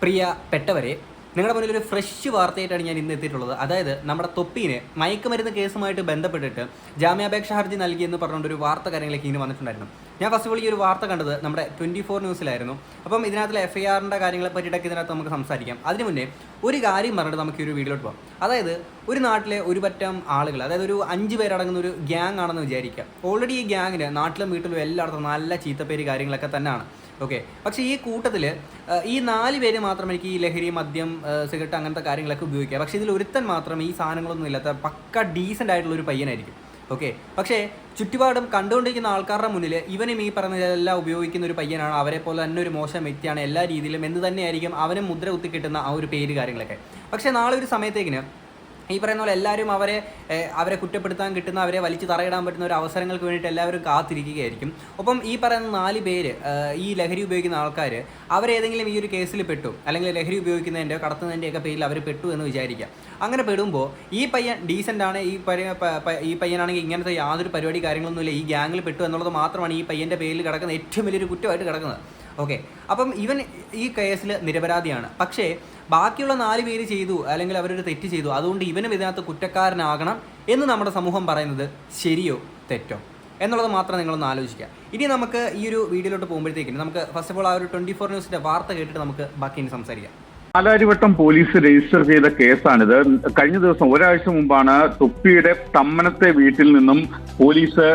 പ്രിയപ്പെട്ടവരെ, നിങ്ങളുടെ മുന്നിൽ ഒരു ഫ്രഷ് വാർത്തയായിട്ടാണ് ഞാൻ ഇന്ന് എത്തിയിട്ടുള്ളത്. അതായത് നമ്മുടെ തൊപ്പീനെ മയക്കുമരുന്ന് കേസുമായിട്ട് ബന്ധപ്പെട്ടിട്ട് ജാമ്യാപേക്ഷ ഹർജി നൽകിയെന്ന് പറഞ്ഞുകൊണ്ട് ഒരു വാർത്ത കാര്യങ്ങളൊക്കെ ഇങ്ങനെ വന്നിട്ടുണ്ടായിരുന്നു. ഞാൻ ഫസ്റ്റ് ഓഫ് ഓൾ ഈ ഒരു വാർത്ത കണ്ടത് നമ്മുടെ 24 ന്യൂസിലായിരുന്നു. അപ്പം ഇതിനകത്തുള്ള FIRന്റെ കാര്യങ്ങളെ പറ്റിയിട്ടൊക്കെ ഇതിനകത്ത് നമുക്ക് സംസാരിക്കാം. അതിന് മുന്നേ ഒരു കാര്യം പറഞ്ഞിട്ട് നമുക്ക് ഈ ഒരു വീഡിയോട്ട് പോകാം. അതായത് ഒരു നാട്ടിലെ ഒരു പറ്റം ആളുകൾ, അതായത് ഒരു 5 പേരടങ്ങുന്ന ഒരു ഗ്യാങ് ആണെന്ന് വിചാരിക്കാം. ഓൾറെഡി ഈ ഗ്യാങ്ങിന് നാട്ടിലും വീട്ടിലും എല്ലായിടത്തും നല്ല ചീത്തപ്പേര് കാര്യങ്ങളൊക്കെ തന്നെയാണ്. ഓക്കെ, പക്ഷേ ഈ കൂട്ടത്തിൽ ഈ 4 പേര് മാത്രം എനിക്ക് ഈ ലഹരി, മദ്യം, സിഗരറ്റ് അങ്ങനത്തെ കാര്യങ്ങളൊക്കെ ഉപയോഗിക്കുക. പക്ഷേ ഇതിൽ ഒരുത്തൻ മാത്രം ഈ സാധനങ്ങളൊന്നും ഇല്ലാത്ത പക്ക ഡീസൻ്റ് ആയിട്ടുള്ള ഒരു പയ്യനായിരിക്കും. ഓക്കെ, പക്ഷേ ചുറ്റുപാടും കണ്ടുകൊണ്ടിരിക്കുന്ന ആൾക്കാരുടെ മുന്നിൽ ഇവനും ഈ പറഞ്ഞതെല്ലാം ഉപയോഗിക്കുന്ന ഒരു പയ്യനാണ്, അവരെ പോലെ തന്നെ ഒരു മോശം വ്യക്തിയാണ് എല്ലാ രീതിയിലും എന്ന് തന്നെയായിരിക്കും അവനും മുദ്ര കുത്തി കിട്ടുന്ന ആ ഒരു പേര് കാര്യങ്ങളൊക്കെ. പക്ഷേ നാളെ ഒരു സമയത്തേക്കിന് ഈ പറയുന്ന പോലെ എല്ലാവരും അവരെ കുറ്റപ്പെടുത്താൻ കിട്ടുന്ന, അവരെ വലിച്ചു തറയിടാൻ പറ്റുന്ന ഒരു അവസരങ്ങൾക്ക് വേണ്ടിയിട്ട് എല്ലാവരും കാത്തിരിക്കുകയായിരിക്കും. ഒപ്പം ഈ പറയുന്ന 4 പേര് ഈ ലഹരി ഉപയോഗിക്കുന്ന ആൾക്കാർ അവരേതെങ്കിലും ഈ ഒരു കേസിൽ പെട്ടു, അല്ലെങ്കിൽ ലഹരി ഉപയോഗിക്കുന്നതിൻ്റെയോ കടത്തുന്നതിൻ്റെയൊക്കെ പേരിൽ അവർ പെട്ടു എന്ന് വിചാരിക്കുക. അങ്ങനെ പെടുമ്പോൾ ഈ പയ്യൻ ഡീസൻ്റാണ്, ഈ പയ്യനാണെങ്കിൽ ഇങ്ങനത്തെ യാതൊരു പരിപാടി കാര്യങ്ങളൊന്നുമില്ല, ഈ ഗ്യാങ്ങിൽ പെട്ടു എന്നുള്ളത് മാത്രമാണ് ഈ പയ്യൻ്റെ പേരിൽ കിടക്കുന്ന ഏറ്റവും വലിയൊരു കുറ്റമായിട്ട് കിടക്കുന്നത്. ഓക്കെ, അപ്പം ഇവൻ ഈ കേസിൽ നിരപരാധിയാണ്. പക്ഷേ ബാക്കിയുള്ള 4 പേര് ചെയ്തു, അല്ലെങ്കിൽ അവരൊരു തെറ്റ് ചെയ്തു, അതുകൊണ്ട് ഇവനും ഇതിനകത്ത് കുറ്റക്കാരനാകണം എന്ന് നമ്മുടെ സമൂഹം പറയുന്നത് ശരിയോ തെറ്റോ എന്നുള്ളത് മാത്രം നിങ്ങളൊന്ന് ആലോചിക്കുക. ഇനി നമുക്ക് ഈ ഒരു വീഡിയോയിലോട്ട് പോകുമ്പോഴത്തേക്കും നമുക്ക് ഫസ്റ്റ് ഓഫ് ഓൾ ആ ഒരു 24 ന്യൂസിൻ്റെ വാർത്ത കേട്ടിട്ട് നമുക്ക് ബാക്കി സംസാരിക്കാം. പാലാരിവട്ടം പോലീസ് രജിസ്റ്റർ ചെയ്ത കേസാണിത്. കഴിഞ്ഞ ദിവസം ഒരാഴ്ച മുമ്പാണ് തൊപ്പിയുടെ തമ്മനത്തെ വീട്ടിൽ നിന്നും പോലീസ്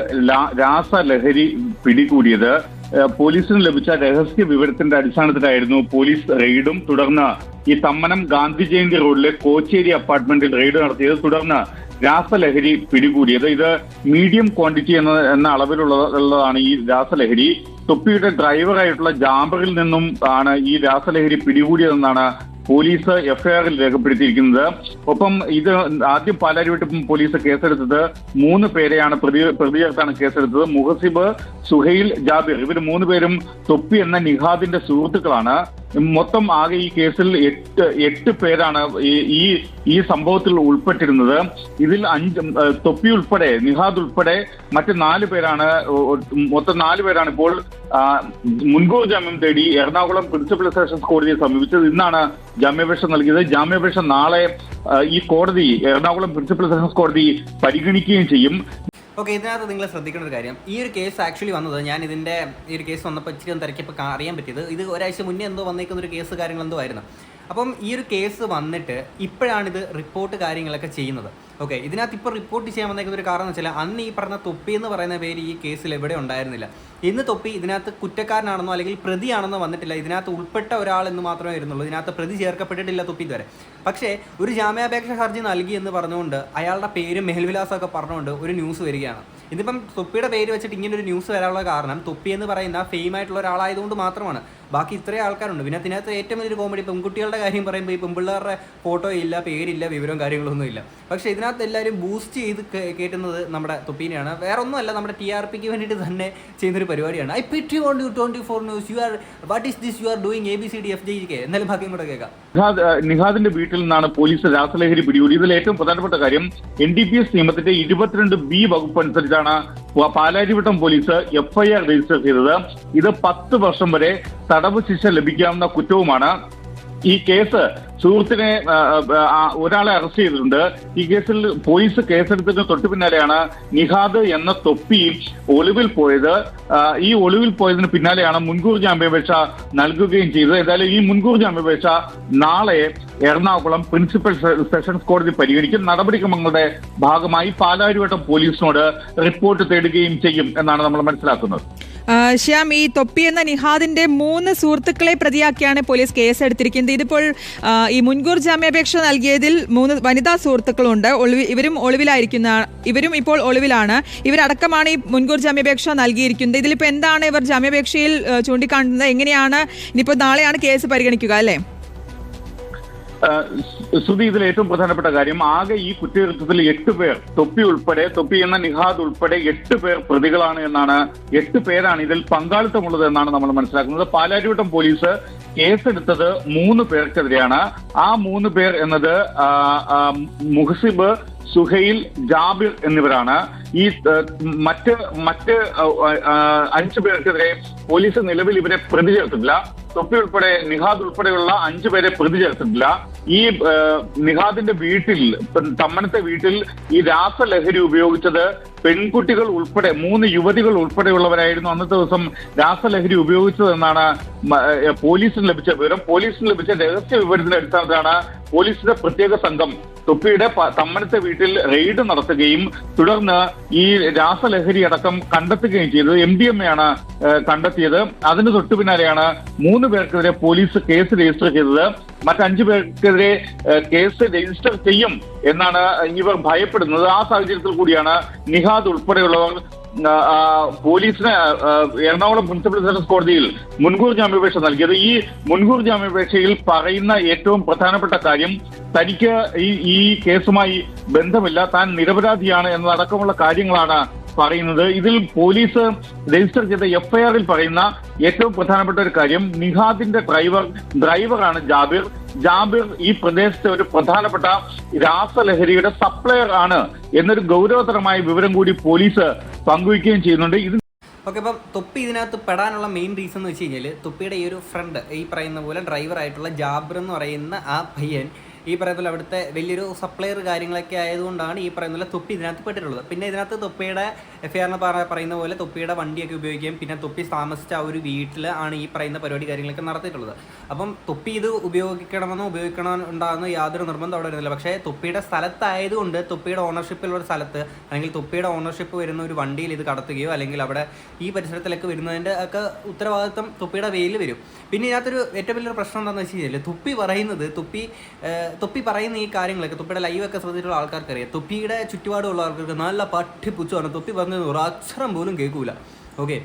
രാസലഹരി പിടികൂടിയത്. പോലീസിന് ലഭിച്ച രഹസ്യ വിവരത്തിന്റെ അടിസ്ഥാനത്തിലായിരുന്നു പോലീസ് റെയ്ഡും തുടർന്ന് ഈ തമ്മനം ഗാന്ധി ജയന്തി റോഡിലെ കോച്ചേരി അപ്പാർട്ട്മെന്റിൽ റെയ്ഡ് നടത്തിയത്. തുടർന്ന് രാസലഹരി പിടികൂടിയത്. ഇത് മീഡിയം ക്വാണ്ടിറ്റി എന്ന അളവിലുള്ളതാണ് ഈ രാസലഹരി. തൊപ്പിയുടെ ഡ്രൈവറായിട്ടുള്ള ജാബറിൽ നിന്നും ആണ് ഈ രാസലഹരി പിടികൂടിയതെന്നാണ് പോലീസ് FIRൽ രേഖപ്പെടുത്തിയിരിക്കുന്നത്. ഒപ്പം ഇത് ആദ്യം പാലാരിവട്ടം പോലീസ് കേസെടുത്തത് 3 പേരെയാണ് പ്രതി ചേർത്താണ് കേസെടുത്തത്. മുഹസിബ്, സുഹൈൽ, ജാബിർ, ഇവർ 3 പേരും തൊപ്പി എന്ന നിഹാദിന്റെ സുഹൃത്തുക്കളാണ്. മൊത്തം ആകെ ഈ കേസിൽ 8 പേരാണ് ഈ സംഭവത്തിൽ ഉൾപ്പെട്ടിരുന്നത്. ഇതിൽ 5 തൊപ്പി ഉൾപ്പെടെ, നിഹാദ് ഉൾപ്പെടെ മറ്റ് 4 പേരാണ്, മൊത്തം 4 പേരാണ് ഇപ്പോൾ മുൻകൂർ ജാമ്യം തേടി എറണാകുളം പ്രിൻസിപ്പൽ സെഷൻസ് കോടതിയെ സമീപിച്ചത്. ഇന്നാണ് ജാമ്യാപേക്ഷ നൽകിയത്. ജാമ്യാപേക്ഷ നാളെ ഈ കോടതി, എറണാകുളം പ്രിൻസിപ്പൽ സെഷൻസ് കോടതി പരിഗണിക്കുകയും ചെയ്യും. ഓക്കെ, ഇതിനകത്ത് നിങ്ങൾ ശ്രദ്ധിക്കേണ്ട ഒരു കാര്യം, ഈ ഒരു കേസ് ആക്ച്വലി വന്നത്, ഞാൻ ഈ ഒരു കേസ് വന്നപ്പോൾ ഇച്ചിരി ഒന്ന് തിരക്കിയപ്പോൾ അറിയാൻ പറ്റിയത്, ഇത് ഒരാഴ്ച മുന്നേ എന്തോ വന്നേക്കുന്ന ഒരു കേസ് കാര്യങ്ങളെന്തോ ആയിരുന്നു. അപ്പം ഈ ഒരു കേസ് വന്നിട്ട് ഇപ്പോഴാണിത് റിപ്പോർട്ട് കാര്യങ്ങളൊക്കെ ചെയ്യുന്നത്. ഓക്കെ, ഇതിനകത്ത് ഇപ്പോൾ റിപ്പോർട്ട് ചെയ്യാൻ വന്നേക്കുന്ന ഒരു കാരണം എന്ന് വെച്ചാൽ അന്ന് ഈ പറഞ്ഞ തൊപ്പി എന്ന് പറയുന്ന പേര് ഈ കേസിൽ എവിടെ ഉണ്ടായിരുന്നില്ല. ഇന്ന് തൊപ്പി ഇതിനകത്ത് കുറ്റക്കാരനാണെന്നോ അല്ലെങ്കിൽ പ്രതിയാണെന്നോ വന്നിട്ടില്ല. ഇതിനകത്ത് ഉൾപ്പെട്ട ഒരാളെന്ന് മാത്രമേ വരുന്നുള്ളൂ. ഇതിനകത്ത് പ്രതി ചേർക്കപ്പെട്ടിട്ടില്ല തൊപ്പി ഇതുവരെ. പക്ഷേ ഒരു ജാമ്യാപേക്ഷ ഹർജി നൽകി എന്ന് പറഞ്ഞുകൊണ്ട് അയാളുടെ പേരും മേൽവിലാസമൊക്കെ പറഞ്ഞുകൊണ്ട് ഒരു ന്യൂസ് വരികയാണ്. ഇതിപ്പം തൊപ്പിയുടെ പേര് വെച്ചിട്ട് ഇങ്ങനെ ഒരു ന്യൂസ് വരാനുള്ള കാരണം തൊപ്പി എന്ന് പറയുന്ന ഫെയിം ആയിട്ടുള്ള ഒരാളായതുകൊണ്ട് മാത്രമാണ്. ബാക്കി ഇത്രയും ആൾക്കാരുണ്ട്. പിന്നെ ഇതിനകത്ത് ഏറ്റവും വലിയൊരു കോമഡി, പെൺകുട്ടികളുടെ കാര്യം പറയുമ്പോൾ ഈ പെൺപിള്ളേരുടെ ഫോട്ടോ ഇല്ല, പേരില്ല, വിവരവും കാര്യങ്ങളൊന്നും ഇല്ല. പക്ഷേ ഇതിനകത്ത് എല്ലാവരും ബൂസ്റ്റ് ചെയ്ത് കയറ്റുന്നത് നമ്മുടെ തൊപ്പീനെയാണ്. വേറെ ഒന്നുമല്ല, നമ്മുടെ TRPക്ക് വേണ്ടിയിട്ട് തന്നെ ചെയ്യുന്നൊരു പരിപാടിയാണ്. I പിറ്റി on you 24 news, you are what is this you are doing ABCDFGK. എന്നാലും ബാക്കിയും കൂടെ കേൾക്കാം. നിഹാദിന്റെ വീട്ടിൽ നിന്നാണ് പോലീസ് രാസലഹരി പിടികൂടി. ഇതിൽ ഏറ്റവും പ്രധാനപ്പെട്ട കാര്യം NDPS നിയമത്തിന്റെ 22B വകുപ്പ് അനുസരിച്ചാണ് പാലാരിവട്ടം പോലീസ് FIR രജിസ്റ്റർ ചെയ്തത്. ഇത് 10 വർഷം വരെ തടവ് ശിക്ഷ ലഭിക്കാവുന്ന കുറ്റവുമാണ്. ഈ കേസ് സുഹൃത്തിനെ, ഒരാളെ അറസ്റ്റ് ചെയ്തിട്ടുണ്ട്. ഈ കേസിൽ പോലീസ് കേസെടുത്തതിന് തൊട്ടു പിന്നാലെയാണ് നിഹാദ് എന്ന തൊപ്പി ഒളിവിൽ പോയത്. ഈ ഒളിവിൽ പോയതിന് പിന്നാലെയാണ് മുൻകൂർ ജാമ്യാപേക്ഷ നൽകുകയും ചെയ്തത്. ഏതായാലും ഈ മുൻകൂർ ജാമ്യാപേക്ഷ നാളെ എറണാകുളം പ്രിൻസിപ്പൽ സെഷൻസ് കോടതി പരിഗണിക്കും. നടപടിക്രമങ്ങളുടെ ഭാഗമായി പാലാരിവട്ടം പോലീസിനോട് റിപ്പോർട്ട് തേടുകയും ചെയ്യും എന്നാണ് നമ്മൾ മനസ്സിലാക്കുന്നത്. ശ്യാം, ഈ തൊപ്പി എന്ന നിഹാദിന്റെ 3 സുഹൃത്തുക്കളെ പ്രതിയാക്കിയാണ് പോലീസ് കേസെടുത്തിരിക്കുന്നത്. ഇതിപ്പോൾ ഈ മുൻകൂർ ജാമ്യാപേക്ഷ നൽകിയതിൽ 3 വനിതാ സുഹൃത്തുക്കളുണ്ട്. ഇവരും ഇപ്പോൾ ഒളിവിലാണ്. ഇവരടക്കമാണ് ഈ മുൻകൂർ ജാമ്യാപേക്ഷ നൽകിയിരിക്കുന്നത്. ഇതിലിപ്പോൾ എന്താണ് ഇവർ ജാമ്യാപേക്ഷയിൽ ചൂണ്ടിക്കാണുന്നത്? എങ്ങനെയാണ് ഇനിയിപ്പോൾ നാളെയാണ് കേസ് പരിഗണിക്കുക അല്ലേ? ശ്രുതി, ഇതിൽ ഏറ്റവും പ്രധാനപ്പെട്ട കാര്യം, ആകെ ഈ കുറ്റകൃത്യത്തിൽ 8 പേർ, തൊപ്പി എന്ന നിഹാദ് ഉൾപ്പെടെ 8 പേർ പ്രതികളാണ് എന്നാണ്, 8 പേരാണ് ഇതിൽ പങ്കാളിത്തമുള്ളത് എന്നാണ് നമ്മൾ മനസ്സിലാക്കുന്നത്. പാലാരിവട്ടം പോലീസ് കേസെടുത്തത് 3 പേർക്കെതിരെയാണ്. ആ 3 പേർ എന്നത് മുഹസിബ്, സുഹൈൽ, ജാബിർ എന്നിവരാണ്. ഈ മറ്റ് 5 പേർക്കെതിരെ പോലീസ് നിലവിൽ ഇവരെ പ്രതി ചേർത്തിട്ടില്ല. തൊപ്പി ഉൾപ്പെടെ നിഹാദ് ഉൾപ്പെടെയുള്ള 5 പേരെ പ്രതി ചേർത്തിട്ടില്ല. ഈ നിഹാദിന്റെ വീട്ടിൽ, തമ്മനത്തെ വീട്ടിൽ ഈ രാസലഹരി ഉപയോഗിച്ചത് പെൺകുട്ടികൾ ഉൾപ്പെടെ 3 യുവതികൾ ഉൾപ്പെടെയുള്ളവരായിരുന്നു അന്നത്തെ ദിവസം രാസലഹരി ഉപയോഗിച്ചതെന്നാണ് പോലീസിന് ലഭിച്ച വിവരം. പോലീസിന് ലഭിച്ച രഹസ്യ വിവരത്തിന്റെ അടിസ്ഥാനത്തിലാണ് പോലീസിന്റെ പ്രത്യേക സംഘം തൊപ്പിയുടെ തമ്മനത്തെ വീട്ടിൽ റെയ്ഡ് നടത്തുകയും തുടർന്ന് ഈ രാസലഹരി അടക്കം കണ്ടെത്തുകയും ചെയ്തത്. MDMA ആണ് കണ്ടെത്തിയത്. അതിന് തൊട്ടു പിന്നാലെയാണ് 3 പേർക്കെതിരെ പോലീസ് കേസ് രജിസ്റ്റർ ചെയ്തത്. മറ്റ് 5 പേർക്കെതിരെ കേസ് രജിസ്റ്റർ ചെയ്യും എന്നാണ് ഇവർ ഭയപ്പെടുന്നത്. ആ സാഹചര്യത്തിൽ കൂടിയാണ് നിഹാദ് ഉൾപ്പെടെയുള്ളവർ പോലീസിന് എറണാകുളം പ്രിൻസിപ്പൽ സെഷൻസ് കോടതിയിൽ മുൻകൂർ ജാമ്യാപേക്ഷ നൽകിയത്. ഈ മുൻകൂർ ജാമ്യാപേക്ഷയിൽ പറയുന്ന ഏറ്റവും പ്രധാനപ്പെട്ട കാര്യം തനിക്ക് ഈ കേസുമായി ബന്ധമില്ല, താൻ നിരപരാധിയാണ് എന്നതടക്കമുള്ള കാര്യങ്ങളാണ് പറയുന്നത്. ഇതിൽ പോലീസ് രജിസ്റ്റർ ചെയ്ത FIR-ൽ പറയുന്ന ഏറ്റവും പ്രധാനപ്പെട്ട ഒരു കാര്യം, നിഹാദിന്റെ ഡ്രൈവറാണ് ജാബിർ ഈ പ്രദേശത്തെ ഒരു പ്രധാനപ്പെട്ട രാസലഹരിയുടെ സപ്ലയർ ആണ് എന്നൊരു ഗൗരവതരമായ വിവരം കൂടി പോലീസ് പങ്കുവയ്ക്കുകയും ചെയ്യുന്നുണ്ട്. ഓക്കെ, അപ്പം തൊപ്പി ഇതിനകത്ത് പെടാനുള്ള മെയിൻ റീസൺ എന്ന് വെച്ച് കഴിഞ്ഞാൽ തൊപ്പിയുടെ ഈ ഒരു ഫ്രണ്ട്, ഈ പറയുന്ന പോലെ ഡ്രൈവറായിട്ടുള്ള ജാബിർ എന്ന് പറയുന്ന ആ പയ്യൻ ഈ പറയുന്ന പോലെ അവിടുത്തെ വലിയൊരു സപ്ലയർ കാര്യങ്ങളൊക്കെ ആയതുകൊണ്ടാണ് ഈ പറയുന്ന പോലെ തൊപ്പി ഇതിനകത്ത് പെട്ടിട്ടുള്ളത്. പിന്നെ ഇതിനകത്ത് തൊപ്പിയുടെ FIR-ന് പറയുന്ന പോലെ തൊപ്പിയുടെ വണ്ടിയൊക്കെ ഉപയോഗിക്കുകയും പിന്നെ തൊപ്പി താമസിച്ച ആ ഒരു വീട്ടിൽ ആണ് ഈ പറയുന്ന പരിപാടി കാര്യങ്ങളൊക്കെ നടത്തിയിട്ടുള്ളത്. അപ്പം തൊപ്പി ഇത് ഉപയോഗിക്കണമെന്നുണ്ടാകുന്ന യാതൊരു നിർബന്ധം അവിടെ വരുന്നില്ല. പക്ഷേ തൊപ്പിയുടെ സ്ഥലത്തായതുകൊണ്ട് തൊപ്പിയുടെ ഓണർഷിപ്പിലുള്ള സ്ഥലത്ത് അല്ലെങ്കിൽ തൊപ്പിയുടെ ഓണർഷിപ്പ് വരുന്ന ഒരു വണ്ടിയിൽ ഇത് കടത്തുകയോ അല്ലെങ്കിൽ അവിടെ ഈ പരിസരത്തിലൊക്കെ വരുന്നതിൻ്റെ ഒക്കെ ഉത്തരവാദിത്വം തൊപ്പിയുടെ പേരിൽ വരും. പിന്നെ ഇതിനകത്തൊരു ഏറ്റവും വലിയൊരു പ്രശ്നം എന്താണെന്ന് വെച്ച് കഴിഞ്ഞാൽ തൊപ്പി പറയുന്ന ഈ കാര്യങ്ങളൊക്കെ തൊപ്പിയുടെ ലൈവൊക്കെ ശ്രദ്ധിച്ചിട്ടുള്ള ആൾക്കാർക്കറിയാം. തൊപ്പിയുടെ ചുറ്റുപാടുള്ള ആൾക്കാർക്ക് നല്ല പട്ടിപ്പുച്ഛമാണ്. തൊപ്പി പറഞ്ഞത് ഒരു അക്ഷരം പോലും കേൾക്കൂല. ഓക്കെ,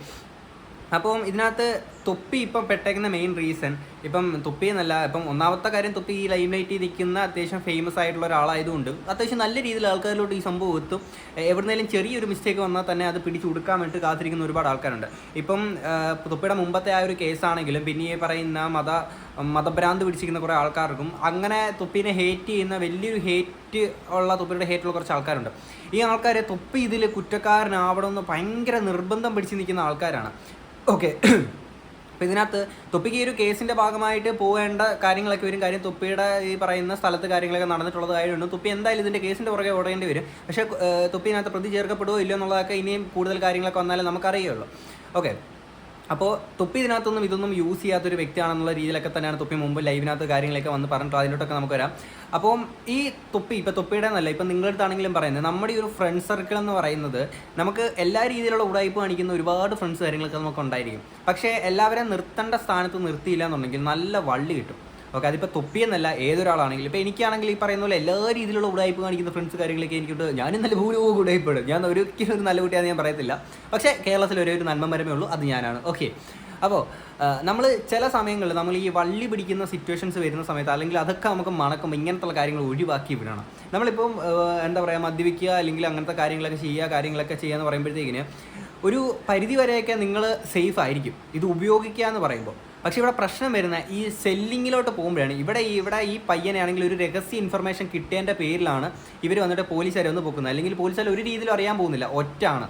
അപ്പം ഇതിനകത്ത് തൊപ്പി ഇപ്പം പെട്ടേക്കുന്ന മെയിൻ റീസൺ ഇപ്പം തൊപ്പി എന്നല്ല, ഇപ്പം ഒന്നാമത്തെ കാര്യം തൊപ്പി ഈ ലൈം ലൈറ്റിൽ നിൽക്കുന്ന അത്യാവശ്യം ഫേമസ് ആയിട്ടുള്ള ഒരാളായതുകൊണ്ട് അത്യാവശ്യം നല്ല രീതിയിൽ ആൾക്കാരിലോട്ട് ഈ സംഭവം എത്തും. എവിടുന്നേലും ചെറിയൊരു മിസ്റ്റേക്ക് വന്നാൽ തന്നെ അത് പിടിച്ചു കൊടുക്കാൻ വേണ്ടി കാത്തിരിക്കുന്ന ഒരുപാട് ആൾക്കാരുണ്ട്. ഇപ്പം തൊപ്പിയുടെ മുമ്പത്തെ ആ ഒരു കേസാണെങ്കിലും പിന്നെ ഈ പറയുന്ന മതഭ്രാന്ത് പിടിച്ചിരിക്കുന്ന കുറേ ആൾക്കാർക്കും അങ്ങനെ തൊപ്പീനെ ഹേറ്റ് ചെയ്യുന്ന വലിയൊരു തൊപ്പിയുടെ ഹേറ്റുള്ള കുറച്ച് ആൾക്കാരുണ്ട്. ഈ ആൾക്കാരെ തൊപ്പി ഇതിൽ കുറ്റക്കാരനാവണമെന്ന് ഭയങ്കര നിർബന്ധം പിടിച്ച് നിൽക്കുന്ന ആൾക്കാരാണ്. ഓക്കെ, അപ്പോൾ ഇതിനകത്ത് തൊപ്പിക്ക് ഈ ഒരു കേസിൻ്റെ ഭാഗമായിട്ട് പോകേണ്ട കാര്യങ്ങളൊക്കെ വരും. കാര്യം തൊപ്പിയുടെ ഈ പറയുന്ന സ്ഥലത്ത് കാര്യങ്ങളൊക്കെ നടന്നിട്ടുള്ളത് കാര്യമുണ്ട്. തൊപ്പി എന്തായാലും ഇതിൻ്റെ കേസിൻ്റെ പുറകെ ഓടേണ്ടി വരും. പക്ഷേ തൊപ്പി ഇതിനകത്ത് പ്രതി ചേർക്കപ്പെടുമോ ഇല്ലയോ എന്നുള്ളതൊക്കെ ഇനിയും കൂടുതൽ കാര്യങ്ങളൊക്കെ വന്നാലേ നമുക്കറിയുള്ളൂ. ഓക്കെ, അപ്പോൾ തൊപ്പി ഇതൊന്നും യൂസ് ചെയ്യാത്തൊരു വ്യക്തിയാണെന്നുള്ള രീതിയിലൊക്കെ തന്നെയാണ് തൊപ്പി മുമ്പ് ലൈവിനകത്ത് കാര്യങ്ങളൊക്കെ വന്ന് പറഞ്ഞിട്ട് അതിലോട്ടൊക്കെ നമുക്ക് വരാം. അപ്പം ഈ തൊപ്പിയുടെ എന്നല്ല, ഇപ്പം നിങ്ങളുടെ അടുത്താണെങ്കിലും പറയുന്നത് നമ്മുടെ ഈ ഒരു ഫ്രണ്ട് സർക്കിൾ എന്ന് പറയുന്നത് നമുക്ക് എല്ലാ രീതിയിലുള്ള ഉടായ്പ കാണിക്കുന്ന ഒരുപാട് ഫ്രണ്ട്സ് കാര്യങ്ങളൊക്കെ നമുക്ക് ഉണ്ടായിരിക്കും. പക്ഷേ എല്ലാവരെയും നിർത്തേണ്ട സ്ഥാനത്ത് നിർത്തിയില്ല എന്നുണ്ടെങ്കിൽ നല്ല വള്ളി കിട്ടും. ഓക്കെ, അതിപ്പോൾ തൊപ്പിയെന്നല്ല ഏതൊരാളാണെങ്കിലും. ഇപ്പോൾ എനിക്കാണെങ്കിൽ ഈ പറയുന്ന പോലെ എല്ലാ രീതിയിലുള്ള ഉടായ്പ കാണിക്കുന്ന ഫ്രണ്ട്സ് കാര്യങ്ങളൊക്കെ എനിക്കിട്ട് ഞാനും നല്ല ഭൂരിഭാഗം ഉടായ്പപ്പെടും. ഞാൻ ഒരിക്കലും ഒരു നല്ല കുട്ടിയാണെന്ന് ഞാൻ പറയത്തില്ല. പക്ഷേ കേരളത്തിൽ ഒരു നന്മ മരമേ ഉള്ളൂ, അത് ഞാനാണ്. ഓക്കെ, അപ്പോൾ നമ്മൾ ചില സമയങ്ങളിൽ നമ്മൾ ഈ വള്ളി പിടിക്കുന്ന സിറ്റുവേഷൻസ് വരുന്ന സമയത്ത് അല്ലെങ്കിൽ അതൊക്കെ നമുക്ക് മണക്കുമ്പോൾ ഇങ്ങനത്തുള്ള കാര്യങ്ങൾ ഒഴിവാക്കി വിടണം. നമ്മളിപ്പം എന്താ പറയുക, മദ്യപിക്കുക അല്ലെങ്കിൽ അങ്ങനത്തെ കാര്യങ്ങളൊക്കെ ചെയ്യുക എന്ന് പറയുമ്പോഴത്തേക്കിന് ഒരു പരിധി വരെയൊക്കെ നിങ്ങൾ സേഫ് ആയിരിക്കും ഇത് ഉപയോഗിക്കുക എന്ന് പറയുമ്പോൾ. പക്ഷേ ഇവിടെ പ്രശ്നം വരുന്ന ഈ സെല്ലിങ്ങിലോട്ട് പോകുമ്പോഴാണ്. ഇവിടെ ഈ പയ്യനെ ആണെങ്കിൽ ഒരു രഹസ്യ ഇൻഫർമേഷൻ കിട്ടിയതിൻ്റെ പേരിലാണ് ഇവർ വന്നിട്ട് പോലീസുകാരെ ഒന്ന് പൊക്കുന്നത്. അല്ലെങ്കിൽ പോലീസുകാർ ഒരു രീതിയിലും അറിയാൻ പോകുന്നില്ല, ഒറ്റാണ്.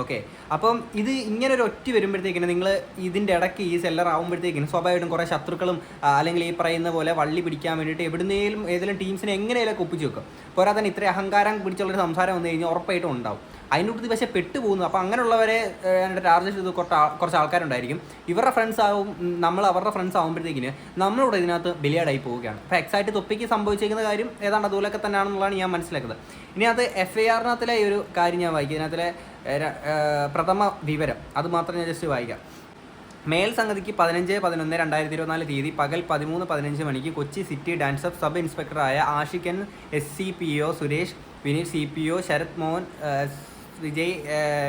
ഓക്കെ, അപ്പം ഇത് ഇങ്ങനെ ഒരു ഒറ്റ വരുമ്പോഴത്തേക്കിന് നിങ്ങൾ ഇതിൻ്റെ ഇടയ്ക്ക് ഈ സെല്ലർ ആകുമ്പോഴത്തേക്കിനും സ്വാഭാവികമായിട്ടും കുറേ ശത്രുക്കളും അല്ലെങ്കിൽ ഈ പറയുന്ന പോലെ വള്ളി പിടിക്കാൻ വേണ്ടിയിട്ട് ഏതെങ്കിലും ടീംസിനെ എങ്ങനെയൊക്കെ ഒപ്പിച്ച് വെക്കും. പോരാ തന്നെ ഇത്രയും അഹങ്കാരം പിടിച്ചുള്ളൊരു സംസാരം വന്നു കഴിഞ്ഞാൽ ഉറപ്പായിട്ടും ഉണ്ടാവും. അതിനോട്ട് പക്ഷേ പെട്ടുപോകുന്നു. അപ്പോൾ അങ്ങനെയുള്ളവരെ ടാർഗറ്റ് ചെയ്ത് കുറച്ച് ആൾക്കാരുണ്ടായിരിക്കും. ഇവരുടെ ഫ്രണ്ട്സ് ആവും, നമ്മൾ അവരുടെ ഫ്രണ്ട്സ് ആകുമ്പോഴത്തേക്കിന് നമ്മളിവിടെ ഇതിനകത്ത് ബലിയാടായി പോവുകയാണ്. അപ്പോൾ എക്സാക്റ്റ് തൊപ്പിക്ക് സംഭവിച്ചിരിക്കുന്ന കാര്യം ഏതാണ്ട് അതുപോലെയൊക്കെ തന്നെയാണെന്നുള്ളതാണ് ഞാൻ മനസ്സിലാക്കുന്നത്. ഇതിനകത്ത് FIR-നകത്തിലെ ഒരു കാര്യം ഞാൻ വായിക്കും. ഇതിനകത്തിലെ പ്രഥമ വിവരം അത് മാത്രം ഞാൻ ജസ്റ്റ് വായിക്കാം. മേൽസംഗതിക്ക് 15/11/2024 തീയതി പകൽ 13:15 മണിക്ക് Kochi city DANSAF sub ഇൻസ്പെക്ടറായ ആഷിഖൻ SCPO സുരേഷ്, വിനീത് CPO ശരത് മോഹൻ, വിജയ്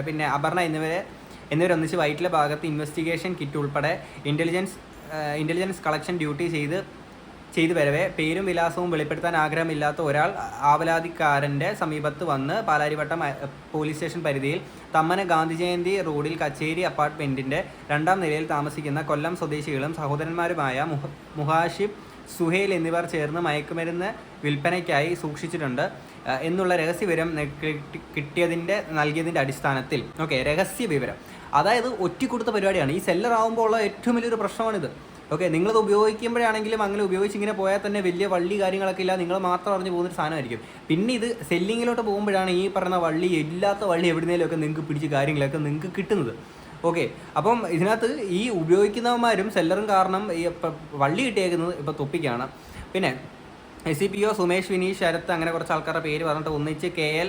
പിന്നെ അപർണ എന്നിവരൊന്നിച്ച് വൈറ്റിലെ ഭാഗത്ത് ഇൻവെസ്റ്റിഗേഷൻ കിറ്റ് ഉൾപ്പെടെ ഇൻ്റലിജൻസ് കളക്ഷൻ ഡ്യൂട്ടി ചെയ്തു വരവേ പേരും വിലാസവും വെളിപ്പെടുത്താൻ ആഗ്രഹമില്ലാത്ത ഒരാൾ ആവലാതിക്കാരൻ്റെ സമീപത്ത് വന്ന് പാലാരിവട്ടം പോലീസ് സ്റ്റേഷൻ പരിധിയിൽ തമ്മന ഗാന്ധി ജയന്തി റോഡിൽ കച്ചേരി അപ്പാർട്ട്മെൻറ്റിൻ്റെ 2ാം നിലയിൽ താമസിക്കുന്ന കൊല്ലം സ്വദേശികളും സഹോദരന്മാരുമായ മുഹാഷിബ്, സുഹേൽ എന്നിവർ ചേർന്ന് മയക്കുമരുന്ന് വിൽപ്പനയ്ക്കായി സൂക്ഷിച്ചിട്ടുണ്ട് എന്നുള്ള രഹസ്യവിവരം നൽകിയതിൻ്റെ അടിസ്ഥാനത്തിൽ രഹസ്യവിവരം, അതായത് ഒറ്റിക്കൊടുത്ത പരിപാടിയാണ്. ഈ സെല്ലർ ആകുമ്പോൾ ഉള്ള ഏറ്റവും വലിയൊരു പ്രശ്നമാണിത്. നിങ്ങളത് ഉപയോഗിക്കുമ്പോഴാണെങ്കിലും അങ്ങനെ ഉപയോഗിച്ച് ഇങ്ങനെ പോയാൽ തന്നെ വലിയ വള്ളി കാര്യങ്ങളൊക്കെ ഇല്ല, നിങ്ങൾ മാത്രം അറിഞ്ഞു പോകുന്നൊരു സാധനമായിരിക്കും. പിന്നെ ഇത് സെല്ലിങ്ങിലോട്ട് പോകുമ്പോഴാണ് ഈ പറഞ്ഞ വള്ളി, ഇല്ലാത്ത വള്ളി എവിടുന്നേലുമൊക്കെ നിങ്ങൾക്ക് പിടിച്ച് കാര്യങ്ങളൊക്കെ നിങ്ങൾക്ക് കിട്ടുന്നത്. അപ്പം ഇതിനകത്ത് ഈ ഉപയോഗിക്കുന്നവന്മാരും സെല്ലറും കാരണം ഈ വള്ളി കിട്ടിയേക്കുന്നത് ഇപ്പോൾ തൊപ്പിക്കാണ്. പിന്നെ SCPO സുമേഷ്, വിനീഷ്, ശരത്ത് അങ്ങനെ കുറച്ച് ആൾക്കാരുടെ പേര് പറഞ്ഞിട്ട് ഒന്നിച്ച് KL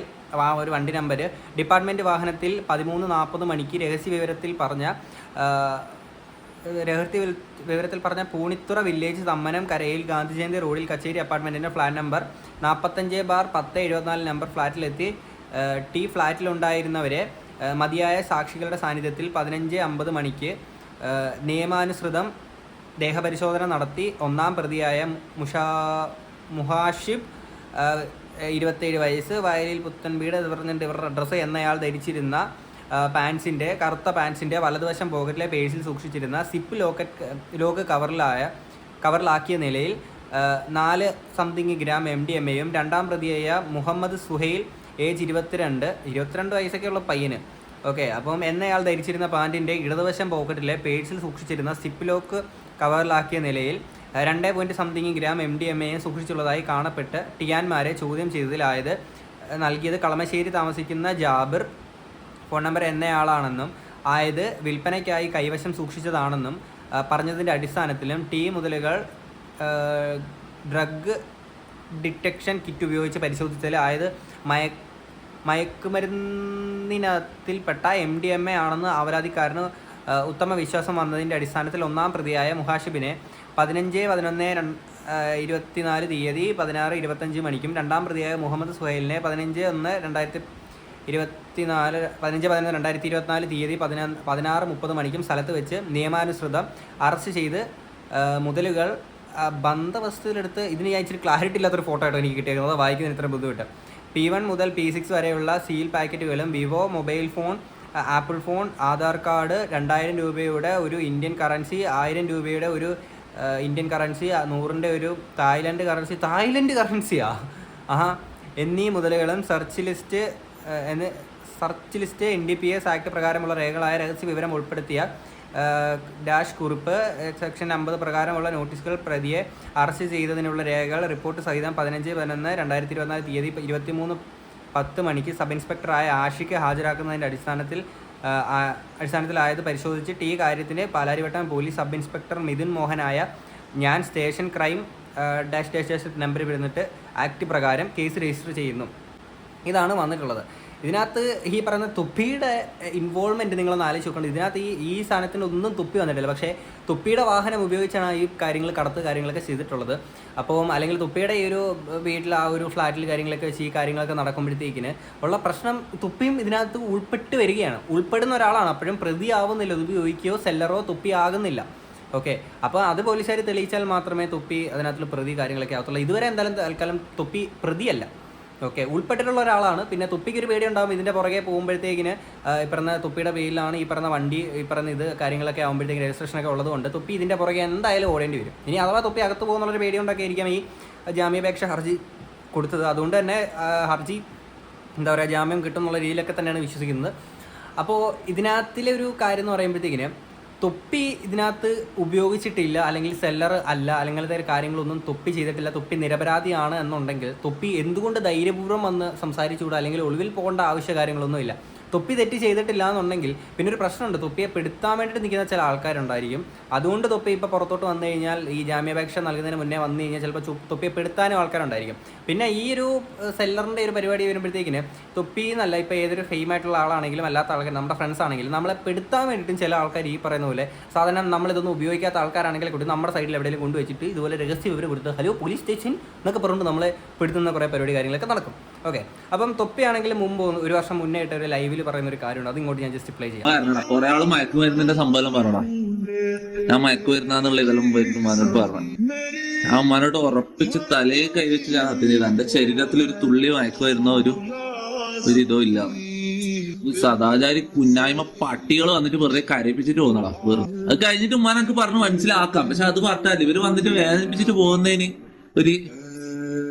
ഒരു വണ്ടി നമ്പർ ഡിപ്പാർട്ട്മെൻറ്റ് വാഹനത്തിൽ 13:40 മണിക്ക് രഹസ്യ വിവരത്തിൽ പറഞ്ഞ പൂണിത്തുറ വില്ലേജ് തമ്മനം കരയിൽ ഗാന്ധി ജയന്തി റോഡിൽ കച്ചേരി അപ്പാർട്ട്മെൻറ്റിൻ്റെ ഫ്ലാറ്റ് നമ്പർ 45/1074 നമ്പർ ഫ്ലാറ്റിലെത്തി ടി ഫ്ലാറ്റിലുണ്ടായിരുന്നവരെ മതിയായ സാക്ഷികളുടെ സാന്നിധ്യത്തിൽ 15:50 മണിക്ക് നിയമാനുസൃതം ദേഹപരിശോധന നടത്തി ഒന്നാം പ്രതിയായ മുഹാഷിബ് 27 വയസ്സ്, വയലിൽ പുത്തൻവീട് പറഞ്ഞിട്ട് ഇവരുടെ അഡ്രസ്സ് എന്നയാൾ ധരിച്ചിരുന്ന കറുത്ത പാൻസിൻ്റെ വലതുവശം പോക്കറ്റിലെ പേഴ്സിൽ സൂക്ഷിച്ചിരുന്ന സിപ്പ് ലോക്ക് കവറിലാക്കിയ നിലയിൽ 4 ഗ്രാം MDMAയും രണ്ടാം പ്രതിയായ മുഹമ്മദ് സുഹൈൽ ഏജ് 22 വയസ്സൊക്കെയുള്ള പയ്യന്. അപ്പം എന്നയാൾ ധരിച്ചിരുന്ന പാൻറ്റിൻ്റെ ഇടതുവശം പോക്കറ്റിലെ പേഴ്സിൽ സൂക്ഷിച്ചിരുന്ന സിപ്പ് ലോക്ക് കവറിലാക്കിയ നിലയിൽ 2 ഗ്രാം MDMAയും സൂക്ഷിച്ചുള്ളതായി കാണപ്പെട്ട് ടിയാന്മാരെ ചോദ്യം ചെയ്തതിലായത് നൽകിയത് കളമശ്ശേരി താമസിക്കുന്ന ജാബിർ, ഫോൺ നമ്പർ എന്നയാളാണെന്നും ആയത് വിൽപ്പനയ്ക്കായി കൈവശം സൂക്ഷിച്ചതാണെന്നും പറഞ്ഞതിൻ്റെ അടിസ്ഥാനത്തിലും മുതലുകൾ ഡ്രഗ് ഡിറ്റക്ഷൻ കിറ്റ് ഉപയോഗിച്ച് പരിശോധിച്ചാൽ ആയത് മയക്കുമരുന്നിനത്തിൽപ്പെട്ട MDMA ആണെന്ന് അപരാധിക്കാരന് ഉത്തമ വിശ്വാസം വന്നതിൻ്റെ അടിസ്ഥാനത്തിൽ ഒന്നാം പ്രതിയായ മുഹാഷിബിനെ 15/11/24 തീയതി 16:25 മണിക്കും രണ്ടാം പ്രതിയായ മുഹമ്മദ് സുഹൈലിനെ 15/11/2024 തീയതി 16:30 മണിക്കും സ്ഥലത്ത് വെച്ച് നിയമാനുസൃതം അറസ്റ്റ് ചെയ്ത് മുതലുകൾ ബന്ധവസ്തുവിലെടുത്ത്. ഇതിന് ഞാൻ ഇച്ചിരി ക്ലാരിറ്റി ഇല്ലാത്തൊരു ഫോട്ടോ ആയിട്ടോ എനിക്ക് കിട്ടിയിരിക്കുന്നത്, വായിക്കുന്നതിന് ഇത്ര ബുദ്ധിമുട്ട്. P1 മുതൽ P6 വരെയുള്ള സീൽ പാക്കറ്റുകളും Vivo mobile phone, Apple phone, Aadhaar card, 2000 രൂപയുടെ ഒരു ഇന്ത്യൻ കറൻസി, 1000 രൂപയുടെ ഒരു ഇന്ത്യൻ കറൻസി, 100ൻ്റെ ഒരു തായ്ലൻഡ് കറൻസിയാ എന്നീ മുതലുകളും സെർച്ച് ലിസ്റ്റ് NDPS ആക്ട് പ്രകാരമുള്ള രേഖകളായ രഹസ്യ വിവരം ഉൾപ്പെടുത്തിയ ഡാഷ് കുറിപ്പ് സെക്ഷൻ 50 പ്രകാരമുള്ള നോട്ടീസുകൾ പ്രതിയെ അറസ്റ്റ് ചെയ്തതിനുള്ള രേഖകൾ റിപ്പോർട്ട് സഹിതം 15/11/2024 തീയതി 23:10 മണിക്ക് സബ് ഇൻസ്പെക്ടറായ ആഷിക്ക് ഹാജരാക്കുന്നതിൻ്റെ അടിസ്ഥാനത്തിലായത് പരിശോധിച്ച് കാര്യത്തിന് Palarivattom police sub inspector Mithun മോഹനായ ഞാൻ സ്റ്റേഷൻ ക്രൈം ഡാഷ് നമ്പർ വരുന്നിട്ട് ആക്ട് പ്രകാരം കേസ് രജിസ്റ്റർ ചെയ്യുന്നു. ഇതാണ് വന്നിട്ടുള്ളത്. ഇതിനകത്ത് ഈ പറയുന്ന തുപ്പിയുടെ ഇൻവോൾവ്മെൻറ്റ് നിങ്ങളൊന്ന് ആലോചിച്ച് നോക്കണം. ഇതിനകത്ത് ഈ സാധനത്തിന് ഒന്നും തുപ്പി വന്നിട്ടില്ല, പക്ഷേ തുപ്പിയുടെ വാഹനം ഉപയോഗിച്ചാണ് ഈ കാര്യങ്ങളൊക്കെ ചെയ്തിട്ടുള്ളത്. അപ്പം അല്ലെങ്കിൽ തുപ്പിയുടെ ഈ ഒരു വീട്ടിൽ ആ ഒരു ഫ്ലാറ്റിൽ കാര്യങ്ങളൊക്കെ വെച്ച് ഈ കാര്യങ്ങളൊക്കെ നടക്കുമ്പോഴത്തേക്കിന് ഉള്ള പ്രശ്നം തുപ്പിയും ഇതിനകത്ത് ഉൾപ്പെട്ട് വരികയാണ്. ഉൾപ്പെടുന്ന ഒരാളാണ്, അപ്പോഴും പ്രതിയാവുന്നില്ല, ഇത് ഉപയോഗിക്കുകയോ സെല്ലറോ തുപ്പി ആകുന്നില്ല. അപ്പോൾ അത് പോലീസുകാർ തെളിയിച്ചാൽ മാത്രമേ തുപ്പി അതിനകത്തുള്ള പ്രതി കാര്യങ്ങളൊക്കെ ആകത്തുള്ളൂ. ഇതുവരെ എന്തായാലും തൽക്കാലം തുപ്പി പ്രതിയല്ല. ഉൾപ്പെട്ടിട്ടുള്ള ഒരാളാണ്. പിന്നെ തുപ്പിക്കൊരു പേടി ഉണ്ടാകും, ഇതിൻ്റെ പുറകെ പോകുമ്പോഴത്തേക്കിന് ഈ പറഞ്ഞ തുപ്പിയുടെ പേരിലാണ് ഈ പറഞ്ഞ വണ്ടി ഈ പറഞ്ഞ ഇത് കാര്യങ്ങളൊക്കെ ആകുമ്പോഴത്തേക്കും രജിസ്ട്രേഷനൊക്കെ ഉള്ളതുകൊണ്ട് തുപ്പി ഇതിൻ്റെ പുറകെ എന്തായാലും ഓടേണ്ടി വരും. ഇനി അഥവാ തുപ്പി അകത്ത് പോകുന്നുള്ളൊരു പേടി കൊണ്ടൊക്കെ ആയിരിക്കാം ഈ ജാമ്യാപേക്ഷ ഹർജി കൊടുത്തത്. അതുകൊണ്ട് തന്നെ ഹർജി ജാമ്യം കിട്ടും എന്നുള്ള രീതിയിലൊക്കെ തന്നെയാണ് വിശ്വസിക്കുന്നത്. അപ്പോൾ ഇതിനകത്തിലെ ഒരു കാര്യം എന്ന് പറയുമ്പോഴത്തേക്കിന് തൊപ്പി ഇതിനകത്ത് ഉപയോഗിച്ചിട്ടില്ല, അല്ലെങ്കിൽ സെല്ലർ അല്ല, അല്ലെങ്കിൽ കാര്യങ്ങളൊന്നും തൊപ്പി ചെയ്തിട്ടില്ല, തൊപ്പി നിരപരാധിയാണ് എന്നുണ്ടെങ്കിൽ തൊപ്പി എന്തുകൊണ്ട് ധൈര്യപൂർവ്വം വന്ന് സംസാരിച്ചുകൂടാ, അല്ലെങ്കിൽ ഒളിവിൽ പോകേണ്ട ആവശ്യ കാര്യങ്ങളൊന്നുമില്ല. തൊപ്പി തെറ്റ് ചെയ്തിട്ടില്ല എന്നുണ്ടെങ്കിൽ പിന്നെ ഒരു പ്രശ്നമുണ്ട്, തൊപ്പിയെ പെടുത്താൻ വേണ്ടിയിട്ട് നിൽക്കുന്ന ചില ആൾക്കാരുണ്ടായിരിക്കും. അതുകൊണ്ട് തൊപ്പി ഇപ്പോൾ പുറത്തോട്ട് വന്നു കഴിഞ്ഞാൽ, ഈ ജാമ്യാപേക്ഷ നൽകുന്നതിന് മുന്നേ വന്നു കഴിഞ്ഞാൽ ചിലപ്പോൾ തൊപ്പിയെ പെടുത്താനും ആൾക്കാരുണ്ടായിരിക്കും. പിന്നെ ഈ ഒരു സെല്ലറിൻ്റെ ഒരു പരിപാടി വരുമ്പോഴത്തേക്കിന് തൊപ്പി എന്നല്ല, ഇപ്പോൾ ഏതൊരു ഫെയിമായിട്ടുള്ള ആളാണെങ്കിലും അല്ലാത്ത ആൾക്കാർ നമ്മുടെ ഫ്രണ്ട്സ് ആണെങ്കിലും നമ്മളെ പെടുത്താൻ വേണ്ടിയിട്ടും ചില ആൾക്കാർ ഈ പറയുന്ന പോലെ സാധാരണ നമ്മളിതൊന്നും ഉപയോഗിക്കാത്ത ആൾക്കാരാണെങ്കിൽ കൂടി നമ്മുടെ സൈഡിൽ എവിടെയെങ്കിലും കൊണ്ടുവച്ചിട്ട് ഇതുപോലെ രഹസ്യ വിവരം കൊടുത്ത് ഹലോ പോലീസ് സ്റ്റേഷൻ എന്നൊക്കെ പറഞ്ഞിട്ട് നമ്മളെ പെടുത്തുന്ന കുറേ പരിപാടി കാര്യങ്ങളൊക്കെ നടക്കും. ഓക്കെ, അപ്പം തൊപ്പിയാണെങ്കിൽ മുമ്പ് ഒരു വർഷം മുന്നേ ആയിട്ട് ഒരു ലൈവിൽ പറയുന്ന ഒരു കാര്യമുണ്ട്, അത് ഇങ്ങോട്ട് ഞാൻ ജസ്റ്റ് പ്ലേ ചെയ്യാം. കുറെ ആള് മയക്കുമരുന്നിന്റെ സംഭവം പറയണം, ഞാൻ മയക്കുമരുന്നുള്ള ഇതെല്ലാം മനോട്ട് പറഞ്ഞു. ഞാൻ മനോട്ട് ഉറപ്പിച്ച് തലയെ കൈവച്ച് ഞാൻ സത്യം ചെയ്ത എന്റെ ശരീരത്തിൽ ഒരു തുള്ളി മയക്കുമരുന്ന ഒരു ഇതോ ഇല്ല. സദാചാരി കുന്നായ്മ പട്ടികൾ വന്നിട്ട് വെറുതെ കരയിപ്പിച്ചിട്ട് പോകുന്നടാ വെറുതെ. അത് കഴിഞ്ഞിട്ട് ഉമ്മാൻ എനിക്ക് പറഞ്ഞ് മനസ്സിലാക്കാം. പക്ഷെ അത് പറഞ്ഞാൽ ഇവര് വന്നിട്ട് വേദനിപ്പിച്ചിട്ട് പോകുന്നതിന് ഒരു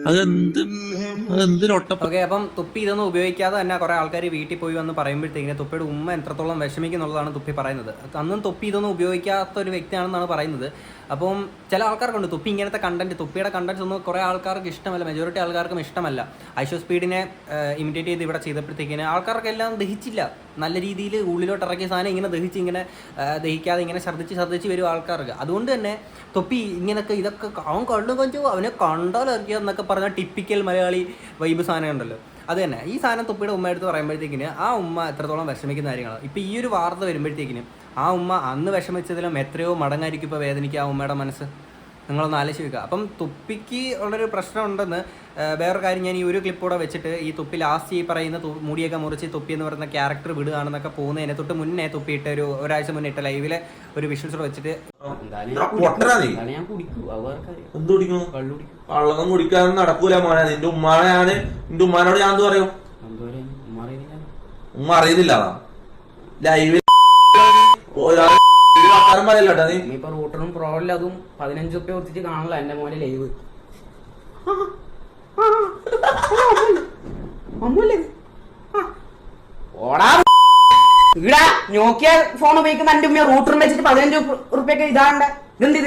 അതെന്തൊരൊട്ട. ഓക്കെ, അപ്പം തുപ്പി ഇതൊന്നും ഉപയോഗിക്കാതെ തന്നെ കുറെ ആൾക്കാർ വീട്ടിൽ പോയി വന്ന് പറയുമ്പോഴത്തേക്കിന് തുപ്പിയുടെ ഉമ്മ എത്രത്തോളം വിഷമിക്കുന്നുള്ളതാണ് തുപ്പി പറയുന്നത്. അന്നും തുപ്പി ഇതൊന്നും ഉപയോഗിക്കാത്ത ഒരു വ്യക്തിയാണെന്നാണ് പറയുന്നത്. അപ്പം ചില ആൾക്കാർക്കുണ്ട് തുപ്പി ഇങ്ങനത്തെ കണ്ടന്റ്, തുപ്പിയുടെ കണ്ടന്റ്സ് ഒന്നും കുറേ ആൾക്കാർക്ക് ഇഷ്ടമല്ല, മെജോറിറ്റി ആൾക്കാർക്കും ഇഷ്ടമല്ല. ഐഷോ സ്പീഡിനെ ഇമിറ്റേറ്റ് ചെയ്ത് ഇവിടെ ചെയ്തപ്പോഴത്തേക്കിന് ആൾക്കാർക്കെല്ലാം ദഹിച്ചില്ല. നല്ല രീതിയിൽ ഉള്ളിലോട്ട് ഇറക്കിയ സാധനം ഇങ്ങനെ ദഹിച്ച് ഇങ്ങനെ ദഹിക്കാതെ ഇങ്ങനെ ഛർദ്ദിച്ച് വരും ആൾക്കാർക്ക്. അതുകൊണ്ട് തന്നെ തൊപ്പി ഇങ്ങനൊക്കെ ഇതൊക്കെ അവൻ കണ്ണു കൊഞ്ചു അവനെ കണ്ടാൽ ഇറക്കിയ എന്നൊക്കെ പറഞ്ഞാൽ ടിപ്പിക്കൽ മലയാളി വൈബ് സാധനം ഉണ്ടല്ലോ, അത് തന്നെ. ഈ സാധനം തൊപ്പിയുടെ ഉമ്മ എടുത്ത് പറയുമ്പോഴത്തേക്കിന് ആ ഉമ്മ എത്രത്തോളം വിഷമിക്കുന്ന കാര്യങ്ങളാണ്. ഇപ്പം ഈ ഒരു വാർത്ത വരുമ്പോഴത്തേക്കിന് ആ ഉമ്മ അന്ന് വിഷമിച്ചതിലും എത്രയോ മടങ്ങായിരിക്കും ഇപ്പോൾ വേദനിക്കുക ആ ഉമ്മയുടെ മനസ്സ്. നിങ്ങളൊന്ന് ആലോചിച്ച് വെക്കുക. അപ്പം തുപ്പിക്ക് ഉള്ളൊരു പ്രശ്നമുണ്ടെന്ന് വേറൊരു കാര്യം ഞാൻ ഈ ഒരു ക്ലിപ്പൂടെ വെച്ചിട്ട് ഈ തുപ്പി ലാസ്റ്റ് ഈ പറയുന്ന മുടിയൊക്കെ മുറിച്ച് തുപ്പി എന്ന് പറയുന്ന ക്യാരക്ടർ വിടുകയാണെന്നൊക്കെ പോകുന്നതിനെ തൊട്ട് മുന്നേ തുപ്പിയിട്ട് ഒരാഴ്ച മുന്നേ ഇട്ട ലൈവിലെ ഒരു വിഷ്വൽസ് വെച്ചിട്ട് കള്ളൊന്നും കുടിക്കാനും നടക്കൂല മോനെ. നിന്റെ ഉമ്മാനെയാണ്, നിന്റെ ഉമ്മാനോട് ഞാൻ എന്ത് പറയും? ഉമ്മ അറിയുന്നില്ല ലൈവിൽ പറയല്ലോട്ടാ നീ. ഇപ്പൊ റൂട്ടറും പ്രോയിലും അതും 15 റുപ്യ കൊടുത്തിട്ട് കാണല്ലോ എന്റെ മോനെ ലൈവ്. ഓടാ ഈടാ നോക്കിയ ഫോൺ ഉപയോഗിക്കുന്ന എന്റെ ഉമ്മ റൂട്ടറും വെച്ചിട്ട് 15 റുപ്യൊക്കെ ഇതാണ്ട് ഇതെന്ത്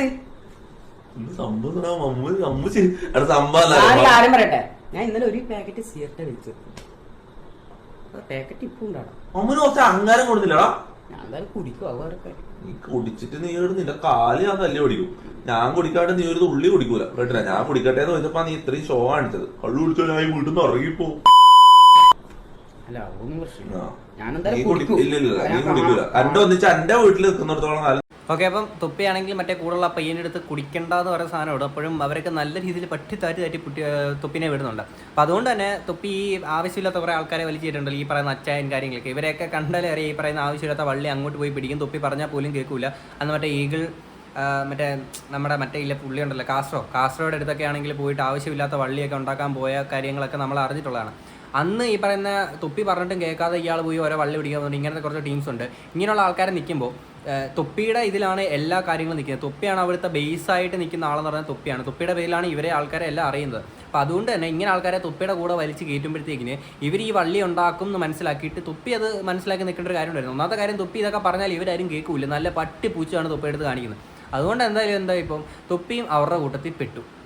ആരും പറയട്ടെ. ഞാൻ ഇന്നലെ ഒരു പാക്കറ്റ് സിഗരറ്റ് കഴിച്ചു. പാക്കറ്റ് ഇപ്പൊ ഉണ്ടാടാ. അമ്മന് കുറച്ച് അഹങ്കാരം കൊടുത്തില്ലടാ. ഞാൻ എന്തായാലും കുടിക്കും. അവർക്ക് നീ കുടിച്ചിട്ട് നീ നിന്റെ കാല് ഞാൻ തല്ലി ഓടിക്കും. ഞാൻ കുടിക്കാണ്ട് നീ ഒരു തുള്ളി കുടിക്കൂല കേട്ടില്ല. ഞാൻ കുടിക്കട്ടെ എന്ന് ചോദിച്ചപ്പോ നീ ഇത്രയും ഷോ കാണിച്ചത്. കള്ളു കുടിച്ചാൽ ഞാൻ വീട്ടിൽ നിന്ന് ഇറങ്ങിപ്പോ. അല്ല അതൊന്നും പ്രശ്നമില്ല. ഞാൻ നീ എന്തായാലും ഇല്ലില്ല നീ കുടിക്കൂല. എന്റെ ഒന്നിച്ച് എന്റെ വീട്ടിൽ നിൽക്കുന്നിടത്തോളം കാലം. ഓക്കെ, അപ്പം തുപ്പിയാണെങ്കിൽ മറ്റേ കൂടുതലുള്ള പയ്യൻ്റെ അടുത്ത് കുടിക്കേണ്ടെന്ന് പറയുന്ന സാധനമുണ്ട്. അപ്പോഴും അവരൊക്കെ നല്ല രീതിയിൽ താറ്റി തുപ്പിനെ വിടുന്നുണ്ട്. അപ്പം അതുകൊണ്ട് തന്നെ തുപ്പി ഈ ആവശ്യമില്ലാത്ത കുറേ ആൾക്കാരെ വലിച്ചിട്ടുണ്ടല്ലോ, ഈ പറയുന്ന അച്ചായൻ കാര്യങ്ങളൊക്കെ. ഇവരെയൊക്കെ കണ്ടാലേ അറിയാം ഈ പറയുന്ന ആവശ്യമില്ലാത്ത വള്ളി അങ്ങോട്ട് പോയി പിടിക്കും. തുപ്പി പറഞ്ഞാൽ പോലും കേൾക്കൂല. അന്ന് മറ്റേ ഈഗിൾ മറ്റേ നമ്മുടെ മറ്റേ ഇല്ല പുള്ളി ഉണ്ടല്ലോ കാസ്ട്രോയുടെ അടുത്തൊക്കെ ആണെങ്കിൽ പോയിട്ട് ആവശ്യമില്ലാത്ത വള്ളിയൊക്കെ ഉണ്ടാക്കാൻ പോയ കാര്യങ്ങളൊക്കെ നമ്മൾ അറിഞ്ഞിട്ടുള്ളതാണ്. അന്ന് ഈ പറയുന്ന തുപ്പി പറഞ്ഞിട്ടും കേൾക്കാതെ ഇയാൾ പോയി ഓരോ വള്ളി പിടിക്കാൻ പോകുന്നുണ്ട്. ഇങ്ങനത്തെ കുറച്ച് ടീംസ് ഉണ്ട്. ഇങ്ങനെയുള്ള ആൾക്കാരെ നിൽക്കുമ്പോൾ തുപ്പിയുടെ ഇതിലാണ് എല്ലാ കാര്യങ്ങളും നിൽക്കുന്നത്. തുപ്പിയാണ് അവിടുത്തെ ബേസായിട്ട് നിൽക്കുന്ന ആളെന്ന് പറഞ്ഞാൽ തുപ്പിയാണ്. തുപ്പിയുടെ പേരിലാണ് ഇവരെ ആൾക്കാരെ എല്ലാം അറിയുന്നത്. അപ്പോൾ അതുകൊണ്ട് തന്നെ ഇങ്ങനെ ആൾക്കാരെ തുപ്പിയുടെ കൂടെ വലിച്ച് കയറ്റുമ്പോഴത്തേക്കിന് ഇവർ ഈ വള്ളി ഉണ്ടാക്കും എന്ന് മനസ്സിലാക്കിയിട്ട് തുപ്പി അത് മനസ്സിലാക്കി നിൽക്കേണ്ട ഒരു കാര്യം ഉണ്ടായിരുന്നു. ഒന്നാമത്തെ കാര്യം തുപ്പി ഇതൊക്കെ പറഞ്ഞാൽ ഇവരാരും കേൾക്കില്ല. നല്ല പട്ടി പൂച്ചയാണ് തുപ്പി എടുത്ത് കാണിക്കുന്നത്. അതുകൊണ്ട് എന്തായാലും ഇപ്പം തുപ്പിയും അവരുടെ കൂട്ടത്തിൽ പെട്ടു.